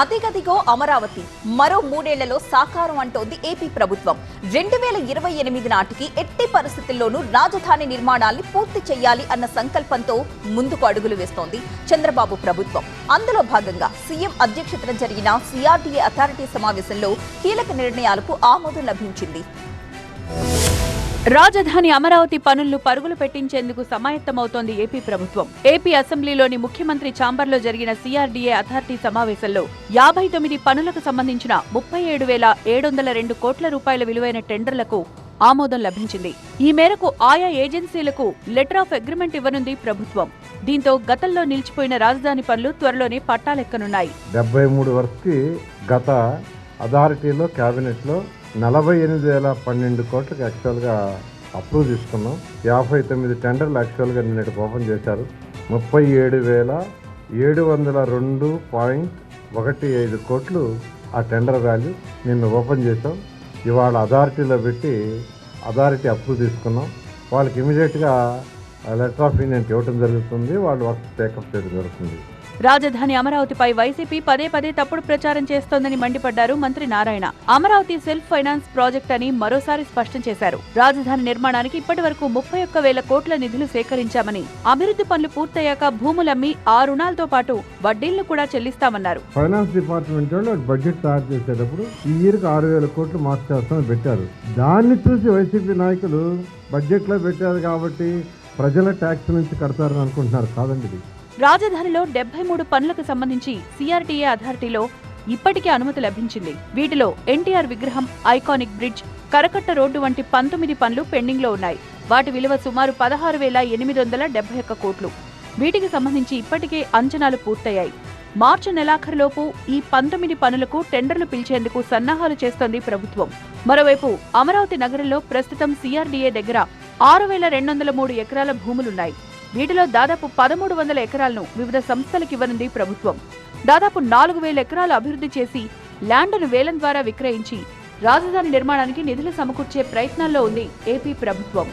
అదిగదిగో అమరావతి మరో 3 ఏళ్లలో సాకారం అంటోంది ఏపీ ప్రభుత్వం. 2028 నాటికి ఎట్టి పరిస్థితుల్లోనూ రాజధాని నిర్మాణాన్ని పూర్తి చేయాలి అన్న సంకల్పంతో ముందుకు అడుగులు వేస్తోంది చంద్రబాబు ప్రభుత్వం. అందులో భాగంగా సీఎం అధ్యక్షతన జరిగిన సిఆర్డీఏ అథారిటీ సమావేశంలో కీలక నిర్ణయాలకు ఆమోదం లభించింది. రాజధాని అమరావతి పనులను పరుగులు పెట్టించేందుకు సమాయత్తమవుతోంది ఏపీ ప్రభుత్వం. ఏపీ అసెంబ్లీలోని ముఖ్యమంత్రి ఛాంబర్లో జరిగిన సిఆర్డీఏ అథారిటీ సమావేశంలో 59 పనులకు సంబంధించిన 37,702 కోట్ల రూపాయల విలువైన టెండర్లకు ఆమోదం లభించింది. ఈ మేరకు ఆయా ఏజెన్సీలకు లెటర్ ఆఫ్ అగ్రిమెంట్ ఇవ్వనుంది ప్రభుత్వం. దీంతో గతంలో నిలిచిపోయిన రాజధాని పనులు త్వరలోనే పట్టాలెక్కనున్నాయి. 73 వరకు గత అథారిటీలో క్యాబినెట్లో 48,012 కోట్లకు యాక్చువల్గా అప్రూవ్ తీసుకున్నాం. 59 టెండర్లు యాక్చువల్గా నిన్నటి ఓపెన్ చేశారు. 37,702.15 కోట్లు ఆ టెండర్ వాల్యూ నిన్న ఓపెన్ చేసాం. ఇవాళ అథారిటీలో పెట్టి అథారిటీ అప్రూవ్ తీసుకున్నాం. వాళ్ళకి ఇమీడియట్గా లెటర్ ఆఫ్ ఇంటెంట్ ఇవ్వడం జరుగుతుంది. వాళ్ళు వర్క్ టేకప్ చేయడం జరుగుతుంది. రాజధాని అమరావతిపై వైసీపీ పదే తప్పుడు ప్రచారం చేస్తోందని మండిపడ్డారు మంత్రి Narayana. Amaravati self finance project అని మరోసారి స్పష్టం చేశారు. రాజధాని నిర్మాణానికి ఇప్పటి వరకు 31,000 కోట్ల నిధులు సేకరించామని, అభివృద్ధి పనులు పూర్తయ్యాక భూములమ్మి ఆ రుణాలతో పాటు వడ్డీలను కూడా చెల్లిస్తామన్నారు. ఫైనాన్స్ డిపార్ట్మెంట్ వాళ్ళు బడ్జెట్ తయారు చేసేటప్పుడు ఈ ఇయర్కి 6,000 కోట్లు మార్చేస్తామని పెట్టారు. దాన్ని చూసి వైసీపీ నాయకులు బడ్జెట్ లో పెట్టారు కాబట్టి ప్రజల ట్యాక్స్ నుంచి కడతారని అనుకుంటున్నారు. కాదండి. రాజధానిలో 73 పనులకు సంబంధించి సిఆర్డీఏ అథారిటీలో ఇప్పటికే అనుమతి లభించింది. వీటిలో ఎన్టీఆర్ విగ్రహం, ఐకానిక్ బ్రిడ్జ్, కరకట్ట రోడ్డు వంటి 19 పనులు పెండింగ్ లో ఉన్నాయి. వాటి విలువ సుమారు 16,871 కోట్లు. వీటికి సంబంధించి ఇప్పటికే అంచనాలు పూర్తయ్యాయి. మార్చి నెలాఖరులోపు ఈ 19 పనులకు టెండర్లు పిలిచేందుకు సన్నాహాలు చేస్తోంది ప్రభుత్వం. మరోవైపు అమరావతి నగరంలో ప్రస్తుతం సిఆర్డీఏ దగ్గర 6,203 ఎకరాల భూములున్నాయి. వీటిలో దాదాపు 1,300 ఎకరాలను వివిధ సంస్థలకివ్వనుంది ప్రభుత్వం. దాదాపు 4,000 ఎకరాలు అభివృద్ధి చేసి ల్యాండ్ను వేలం ద్వారా విక్రయించి రాజధాని నిర్మాణానికి నిధులు సమకూర్చే ప్రయత్నాల్లో ఉంది ఏపీ ప్రభుత్వం.